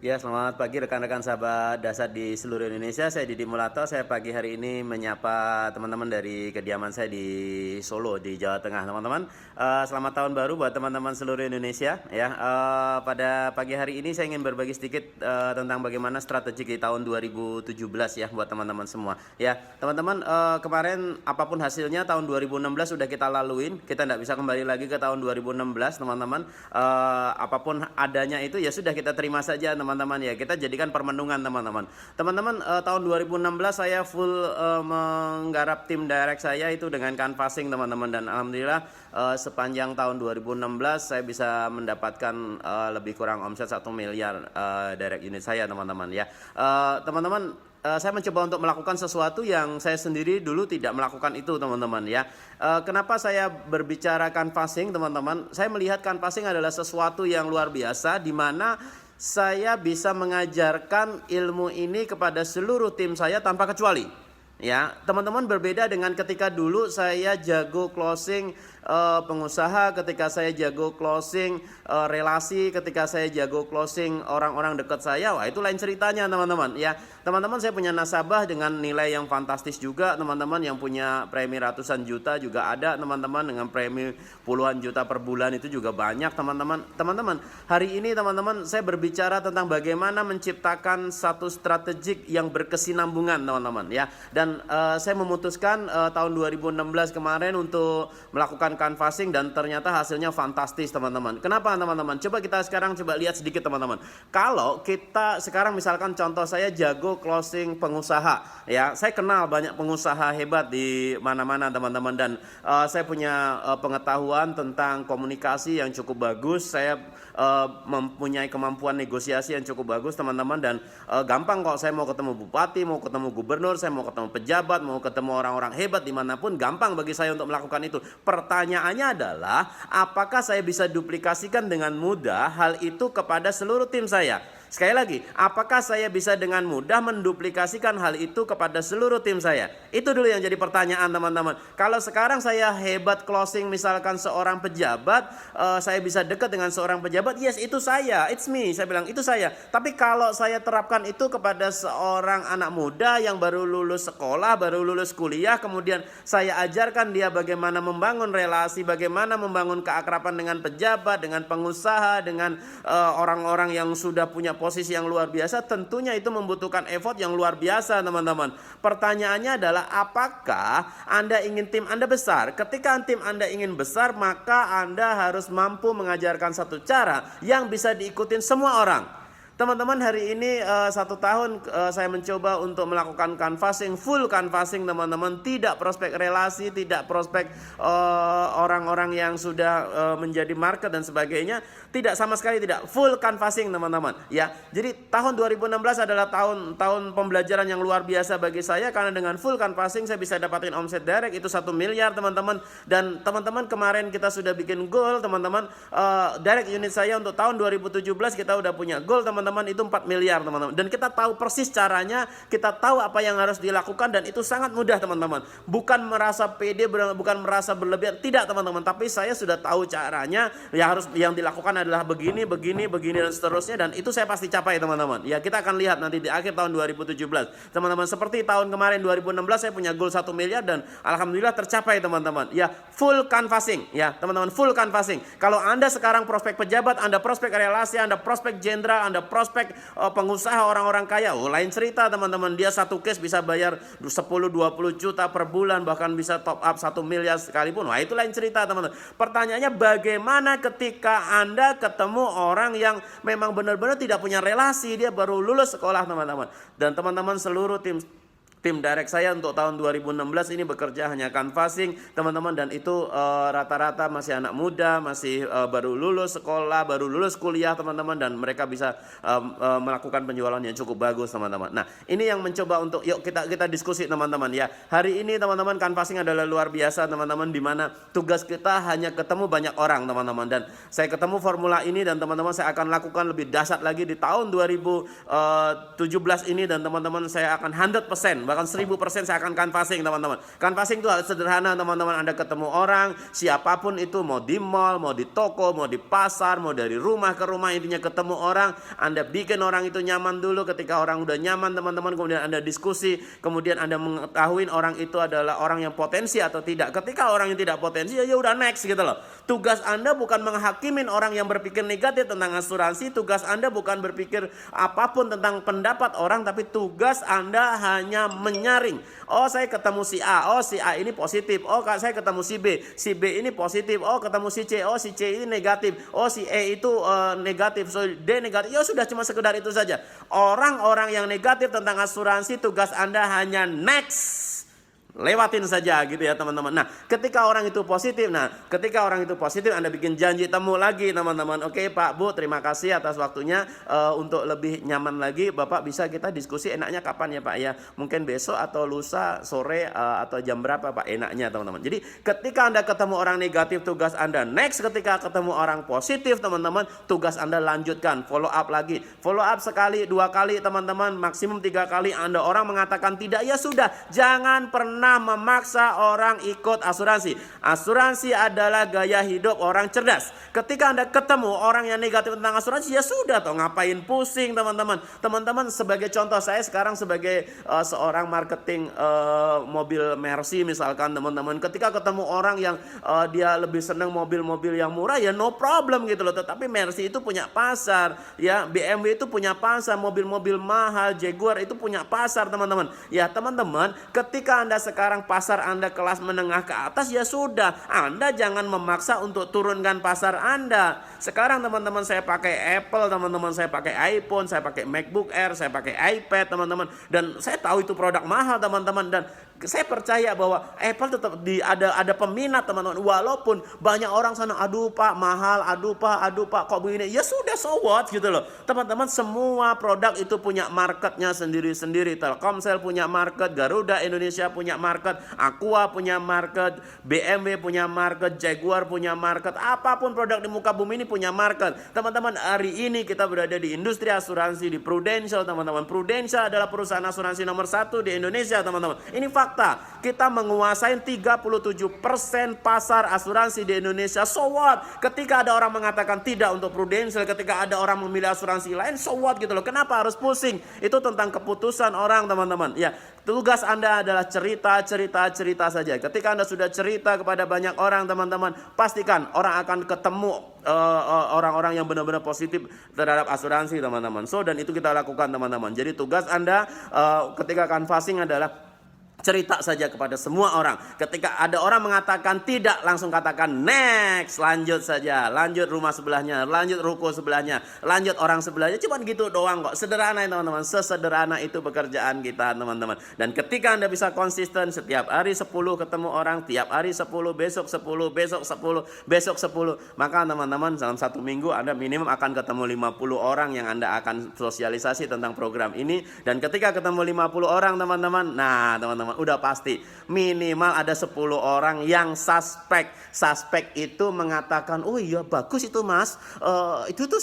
Ya, selamat pagi rekan-rekan sahabat dasar di seluruh Indonesia. Saya Didi Mulato. Saya pagi hari ini menyapa teman-teman dari kediaman saya di Solo, di Jawa Tengah, teman-teman. Selamat tahun baru buat teman-teman seluruh Indonesia. Ya, pada pagi hari ini saya ingin berbagi sedikit tentang bagaimana strategi di tahun 2017 ya buat teman-teman semua. Ya, teman-teman, kemarin apapun hasilnya tahun 2016 sudah kita laluin. Kita tidak bisa kembali lagi ke tahun 2016, teman-teman. Apapun adanya itu ya sudah kita terima saja, teman-teman ya, kita jadikan permenungan teman-teman. Teman-teman, tahun 2016 saya full menggarap tim direct saya itu dengan canvassing teman-teman, dan alhamdulillah sepanjang tahun 2016 saya bisa mendapatkan lebih kurang omset 1 miliar direct unit saya teman-teman ya. Teman-teman, saya mencoba untuk melakukan sesuatu yang saya sendiri dulu tidak melakukan itu teman-teman ya. Kenapa saya berbicara canvassing teman-teman? Saya melihat canvassing adalah sesuatu yang luar biasa, di mana saya bisa mengajarkan ilmu ini kepada seluruh tim saya tanpa kecuali. Ya, teman-teman, berbeda dengan ketika dulu saya jago closing pengusaha, ketika saya jago closing relasi, ketika saya jago closing orang-orang dekat saya. Wah, itu lain ceritanya teman-teman ya. Teman-teman, saya punya nasabah dengan nilai yang fantastis juga teman-teman, yang punya premi ratusan juta juga ada teman-teman, dengan premi puluhan juta per bulan itu juga banyak teman-teman. Teman-teman, hari ini teman-teman saya berbicara tentang bagaimana menciptakan satu strategik yang berkesinambungan teman-teman ya. Dan saya memutuskan tahun 2016 kemarin untuk melakukan canvassing, dan ternyata hasilnya fantastis teman-teman. Kenapa teman-teman? Coba kita sekarang coba lihat sedikit teman-teman. Kalau kita sekarang misalkan contoh saya jago closing pengusaha ya, saya kenal banyak pengusaha hebat di mana-mana teman-teman, dan saya punya pengetahuan tentang komunikasi yang cukup bagus. Saya mempunyai kemampuan negosiasi yang cukup bagus teman-teman, dan gampang kok. Saya mau ketemu bupati, mau ketemu gubernur, saya mau ketemu pejabat, mau ketemu orang-orang hebat dimanapun, gampang bagi saya untuk melakukan itu. Pertanyaannya adalah, apakah saya bisa duplikasikan dengan mudah hal itu kepada seluruh tim saya? Sekali lagi, apakah saya bisa dengan mudah menduplikasikan hal itu kepada seluruh tim saya? Itu dulu yang jadi pertanyaan teman-teman. Kalau sekarang saya hebat closing misalkan seorang pejabat, saya bisa dekat dengan seorang pejabat, yes, itu saya, it's me, saya bilang itu saya. Tapi kalau saya terapkan itu kepada seorang anak muda yang baru lulus sekolah, baru lulus kuliah, kemudian saya ajarkan dia bagaimana membangun relasi, bagaimana membangun keakraban dengan pejabat, dengan pengusaha, dengan orang-orang yang sudah punya posisi yang luar biasa, tentunya itu membutuhkan effort yang luar biasa teman-teman. Pertanyaannya adalah, apakah Anda ingin tim Anda besar? Ketika tim Anda ingin besar, maka Anda harus mampu mengajarkan satu cara yang bisa diikutin semua orang. Teman-teman, hari ini 1 tahun saya mencoba untuk melakukan canvassing, full canvassing teman-teman. Tidak prospek relasi, tidak prospek orang-orang yang sudah menjadi market dan sebagainya. Tidak, sama sekali tidak. Full canvassing teman-teman ya. Jadi tahun 2016 adalah tahun pembelajaran yang luar biasa bagi saya, karena dengan full canvassing saya bisa dapatin omset direct itu 1 miliar teman-teman. Dan teman-teman, kemarin kita sudah bikin goal teman-teman, direct unit saya untuk tahun 2017 kita udah punya goal teman-teman, itu 4 miliar teman-teman. Dan kita tahu persis caranya, kita tahu apa yang harus dilakukan, dan itu sangat mudah teman-teman. Bukan merasa pede, bukan merasa berlebihan, tidak teman-teman. Tapi saya sudah tahu caranya, yang dilakukan adalah begini, begini, begini, dan seterusnya, dan itu saya pasti capai teman-teman. Ya, kita akan lihat nanti di akhir tahun 2017 teman-teman. Seperti tahun kemarin 2016 saya punya goal 1 miliar, dan alhamdulillah tercapai teman-teman. Ya, full canvassing ya teman-teman, full canvassing. Kalau Anda sekarang prospek pejabat, Anda prospek relasi, Anda prospek jenderal, Anda prospek pengusaha, orang-orang kaya, lain cerita teman-teman. Dia satu case bisa bayar 10-20 juta per bulan, bahkan bisa top up 1 miliar sekalipun. Wah, itu lain cerita teman-teman. Pertanyaannya, bagaimana ketika Anda ketemu orang yang memang benar-benar tidak punya relasi, dia baru lulus sekolah teman-teman. Dan teman-teman, seluruh tim direct saya untuk tahun 2016 ini bekerja hanya canvassing teman-teman, dan itu rata-rata masih anak muda, masih baru lulus sekolah, baru lulus kuliah teman-teman, dan mereka bisa melakukan penjualan yang cukup bagus teman-teman. Nah, ini yang mencoba untuk yuk kita diskusi teman-teman ya. Hari ini teman-teman, canvassing adalah luar biasa teman-teman, di mana tugas kita hanya ketemu banyak orang teman-teman, dan saya ketemu formula ini, dan teman-teman saya akan lakukan lebih dahsyat lagi di tahun 2017 ini, dan teman-teman saya akan 100% bahkan 1000% saya akan canvassing teman-teman. Canvassing itu hal sederhana teman-teman. Anda ketemu orang, siapapun itu, mau di mall, mau di toko, mau di pasar, mau dari rumah ke rumah, intinya ketemu orang, Anda bikin orang itu nyaman dulu. Ketika orang udah nyaman teman-teman, kemudian Anda diskusi, kemudian Anda mengetahui orang itu adalah orang yang potensi atau tidak. Ketika orang yang tidak potensi, ya udah next gitu loh. Tugas Anda bukan menghakimin orang yang berpikir negatif tentang asuransi. Tugas Anda bukan berpikir apapun tentang pendapat orang, tapi tugas Anda hanya menyaring. Oh, saya ketemu si A, oh si A ini positif. Oh, saya ketemu si B ini positif. Oh, ketemu si C, oh si C ini negatif. Oh, si E itu negatif, so D negatif. Ya sudah, cuma sekedar itu saja. Orang-orang yang negatif tentang asuransi, tugas Anda hanya next. Lewatin saja gitu ya teman-teman. Nah, ketika orang itu positif, Anda bikin janji temu lagi teman-teman. Oke Pak, Bu, terima kasih atas waktunya. Untuk lebih nyaman lagi, Bapak bisa kita diskusi enaknya kapan ya Pak ya? Mungkin besok atau lusa sore atau jam berapa Pak enaknya teman-teman. Jadi ketika Anda ketemu orang negatif, tugas Anda next. Ketika ketemu orang positif teman-teman, tugas Anda lanjutkan, follow up lagi. Follow up sekali, 2 kali teman-teman, maksimum 3 kali. Anda orang mengatakan tidak, ya sudah, jangan pernah memaksa orang ikut asuransi. Asuransi adalah gaya hidup orang cerdas. Ketika Anda ketemu orang yang negatif tentang asuransi, ya sudah toh, ngapain pusing teman-teman. Teman-teman, sebagai contoh, saya sekarang sebagai seorang marketing mobil Mercy misalkan teman-teman. Ketika ketemu orang yang dia lebih senang mobil-mobil yang murah, ya no problem gitu loh. Tetapi Mercy itu punya pasar, ya BMW itu punya pasar, mobil-mobil mahal, Jaguar itu punya pasar teman-teman. Ya teman-teman, ketika Anda sekarang pasar Anda kelas menengah ke atas, ya sudah, Anda jangan memaksa untuk turunkan pasar Anda. Sekarang teman-teman, saya pakai Apple, teman-teman, saya pakai iPhone, saya pakai MacBook Air, saya pakai iPad teman-teman, dan saya tahu itu produk mahal teman-teman, dan saya percaya bahwa Apple tetap ada peminat teman-teman. Walaupun banyak orang sana, aduh Pak mahal, aduh Pak kok begini. Ya sudah, so what gitu loh. Teman-teman, semua produk itu punya marketnya sendiri-sendiri. Telkomsel punya market, Garuda Indonesia punya market, Aqua punya market, BMW punya market, Jaguar punya market. Apapun produk di muka bumi ini punya market. Teman-teman, hari ini kita berada di industri asuransi, di Prudential teman-teman. Prudential adalah perusahaan asuransi nomor 1 di Indonesia teman-teman. Ini fakta. Kita menguasai 37% pasar asuransi di Indonesia. So what? Ketika ada orang mengatakan tidak untuk Prudential, ketika ada orang memilih asuransi lain, so what gitu loh. Kenapa harus pusing? Itu tentang keputusan orang teman-teman. Ya, tugas Anda adalah cerita saja. Ketika Anda sudah cerita kepada banyak orang teman-teman, pastikan orang akan ketemu orang-orang yang benar-benar positif terhadap asuransi teman-teman. So, dan itu kita lakukan teman-teman. Jadi tugas Anda ketika canvassing adalah cerita saja kepada semua orang. Ketika ada orang mengatakan tidak, langsung katakan next, lanjut saja, lanjut rumah sebelahnya, lanjut ruko sebelahnya, lanjut orang sebelahnya. Cuma gitu doang kok. Sederhana teman-teman. Sesederhana itu pekerjaan kita teman-teman. Dan ketika Anda bisa konsisten, setiap hari 10 ketemu orang, tiap hari 10, besok 10, besok 10, besok 10, maka teman-teman dalam 1 minggu Anda minimum akan ketemu 50 orang yang Anda akan sosialisasi tentang program ini. Dan ketika ketemu 50 orang teman-teman, nah teman-teman, udah pasti minimal ada 10 orang yang suspek. Suspek itu mengatakan, oh iya bagus itu mas, itu tuh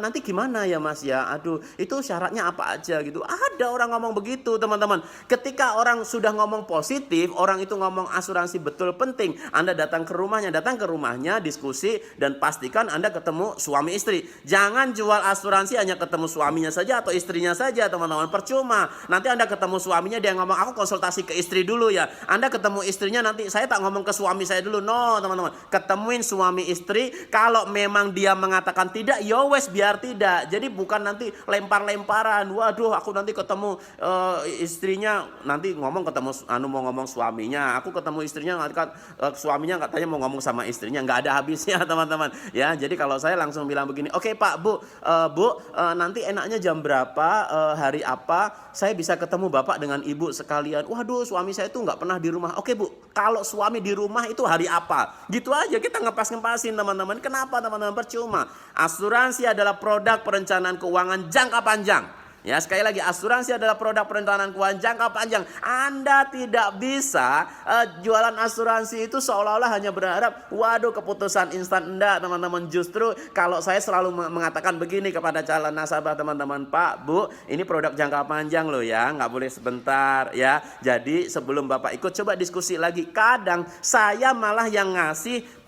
nanti gimana ya mas ya, aduh itu syaratnya apa aja gitu. Ada orang ngomong begitu teman-teman. Ketika orang sudah ngomong positif, orang itu ngomong asuransi betul penting, Anda datang ke rumahnya, diskusi, dan pastikan Anda ketemu suami istri. Jangan jual asuransi hanya ketemu suaminya saja atau istrinya saja teman-teman, percuma. Nanti Anda ketemu suaminya, dia ngomong aku konsultasi ke istri dulu ya. Anda ketemu istrinya, nanti saya tak ngomong ke suami saya dulu. No teman-teman, ketemuin suami istri. Kalau memang dia mengatakan tidak, ya wes biar tidak. Jadi bukan nanti lempar-lemparan. Waduh, aku nanti ketemu istrinya, nanti ketemu mau ngomong suaminya. Aku ketemu istrinya, suaminya katanya mau ngomong sama istrinya. Nggak ada habisnya teman-teman. Ya, jadi kalau saya langsung bilang begini, oke Pak, Bu, nanti enaknya jam berapa, hari apa, saya bisa ketemu Bapak dengan Ibu sekalian. Waduh, suami saya itu nggak pernah di rumah. Oke Bu, kalau suami di rumah itu hari apa? Gitu aja kita ngepas-ngepasin teman-teman. Kenapa teman-teman? Percuma. Asuransi adalah produk perencanaan keuangan jangka panjang. Ya, sekali lagi, asuransi adalah produk perencanaan keuangan jangka panjang. Anda tidak bisa jualan asuransi itu seolah-olah hanya berharap, waduh, keputusan instan. Enggak, teman-teman. Justru kalau saya selalu mengatakan begini kepada calon nasabah, teman-teman, Pak, Bu, ini produk jangka panjang loh ya, nggak boleh sebentar ya. Jadi sebelum Bapak ikut, coba diskusi lagi. Kadang saya malah yang ngasih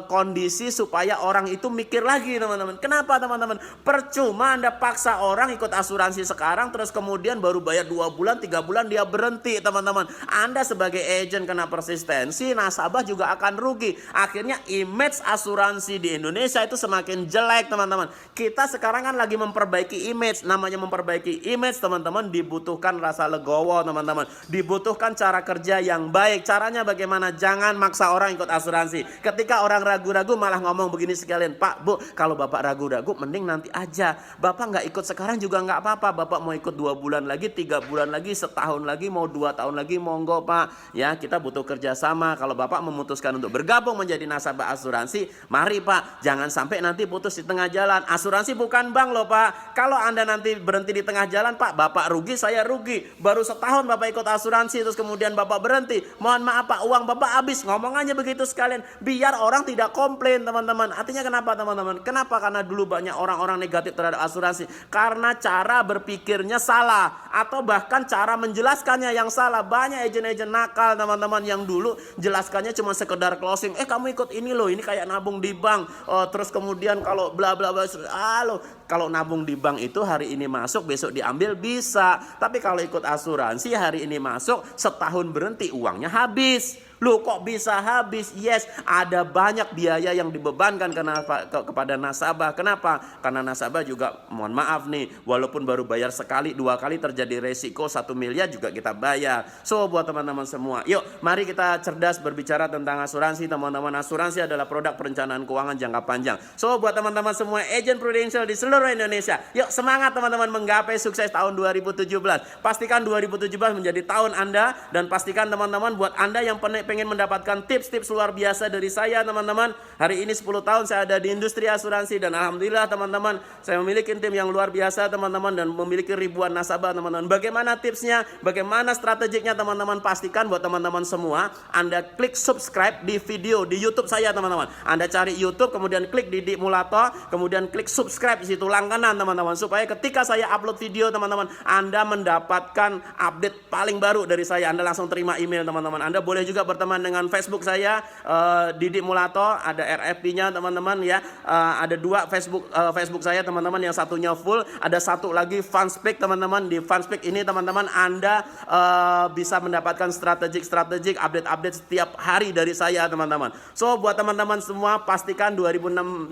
kondisi supaya orang itu mikir lagi, teman-teman. Kenapa, teman-teman? Percuma Anda paksa orang ikut asuransi sekarang, terus kemudian baru bayar 2 bulan, 3 bulan dia berhenti, teman-teman. Anda sebagai agent kena persistensi, nasabah juga akan rugi. Akhirnya image asuransi di Indonesia itu semakin jelek, teman-teman. Kita sekarang kan lagi memperbaiki image. Namanya memperbaiki image, teman-teman, dibutuhkan rasa legowo, teman-teman. Dibutuhkan cara kerja yang baik. Caranya bagaimana? Jangan maksa orang ikut asuransi. Ketika orang ragu-ragu malah ngomong begini sekalian, Pak, Bu, kalau Bapak ragu-ragu mending nanti aja. Bapak nggak ikut sekarang juga nggak apa-apa. Bapak mau ikut 2 bulan lagi, 3 bulan lagi, setahun lagi, mau 2 tahun lagi, monggo Pak. Ya, kita butuh kerjasama. Kalau Bapak memutuskan untuk bergabung menjadi nasabah asuransi, mari Pak. Jangan sampai nanti putus di tengah jalan. Asuransi bukan bank loh Pak. Kalau Anda nanti berhenti di tengah jalan, Pak, Bapak rugi, saya rugi. Baru setahun Bapak ikut asuransi, terus kemudian Bapak berhenti. Mohon maaf Pak, uang Bapak habis. Ngomong aja begitu sekalian. Biar orang tidak komplain, teman-teman. Artinya kenapa, teman-teman? Kenapa? Karena dulu banyak orang-orang negatif terhadap asuransi. Karena cara berpikirnya salah. Atau bahkan cara menjelaskannya yang salah. Banyak agen-agen nakal, teman-teman, yang dulu jelaskannya cuma sekedar closing. Kamu ikut ini loh, ini kayak nabung di bank. Terus kemudian kalau bla bla bla. Halo, kalau nabung di bank itu hari ini masuk, besok diambil bisa. Tapi kalau ikut asuransi, hari ini masuk, setahun berhenti, uangnya habis. Loh, kok bisa habis? Yes, ada banyak biaya yang dibebankan kepada nasabah. Kenapa? Karena nasabah juga, mohon maaf nih, walaupun baru bayar sekali, 2 kali terjadi resiko 1 miliar juga kita bayar. So, buat teman-teman semua, yuk mari kita cerdas berbicara tentang asuransi, teman-teman. Asuransi adalah produk perencanaan keuangan jangka panjang. So, buat teman-teman semua agent Prudential di seluruh Indonesia, yuk semangat teman-teman menggapai sukses tahun 2017. Pastikan 2017 menjadi tahun Anda, dan pastikan teman-teman, buat Anda yang pengen mendapatkan tips-tips luar biasa dari saya, teman-teman. Hari ini 10 tahun saya ada di industri asuransi, dan alhamdulillah teman-teman, saya memiliki tim yang luar biasa, teman-teman, dan memiliki ribuan nasabah, teman-teman. Bagaimana tipsnya? Bagaimana strateginya, teman-teman? Pastikan buat teman-teman semua, Anda klik subscribe di video di YouTube saya, teman-teman. Anda cari YouTube, kemudian klik Didik Mulato, kemudian klik subscribe di situ langganan, teman-teman, supaya ketika saya upload video, teman-teman, Anda mendapatkan update paling baru dari saya. Anda langsung terima email, teman-teman. Anda boleh juga berteman dengan Facebook saya, Didik Mulato, ada RFP-nya, teman-teman ya. Ada 2 Facebook saya, teman-teman, yang satunya full, ada satu lagi Fanspeak, teman-teman. Di Fanspeak ini, teman-teman, Anda bisa mendapatkan strategik update-update setiap hari dari saya, teman-teman. So, buat teman-teman semua, pastikan 2017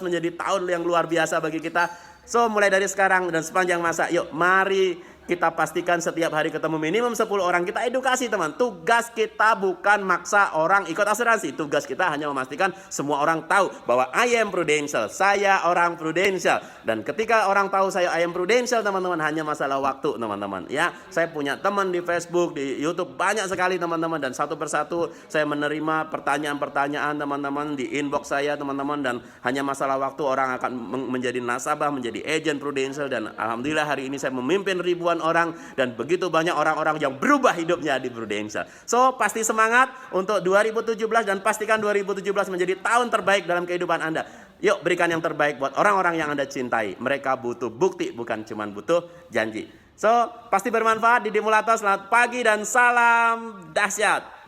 menjadi tahun yang luar biasa bagi kita. So, mulai dari sekarang dan sepanjang masa, yuk mari kita pastikan setiap hari ketemu minimum 10 orang. Kita edukasi, teman. Tugas kita bukan maksa orang ikut asuransi. Tugas kita hanya memastikan semua orang tahu bahwa I am Prudential. Saya orang Prudential. Dan ketika orang tahu saya I am Prudential, teman-teman, hanya masalah waktu, teman-teman. Ya, saya punya teman di Facebook, di YouTube, banyak sekali, teman-teman. Dan satu persatu saya menerima pertanyaan-pertanyaan, teman-teman, di inbox saya, teman-teman. Dan hanya masalah waktu orang akan menjadi nasabah, menjadi agent Prudential. Dan alhamdulillah hari ini saya memimpin ribuan orang, dan begitu banyak orang-orang yang berubah hidupnya di Prudential. So, pasti semangat untuk 2017, dan pastikan 2017 menjadi tahun terbaik dalam kehidupan Anda. Yuk berikan yang terbaik buat orang-orang yang Anda cintai. Mereka butuh bukti, bukan cuma butuh janji. So, pasti bermanfaat. Didik Mulato, selamat pagi dan salam dahsyat.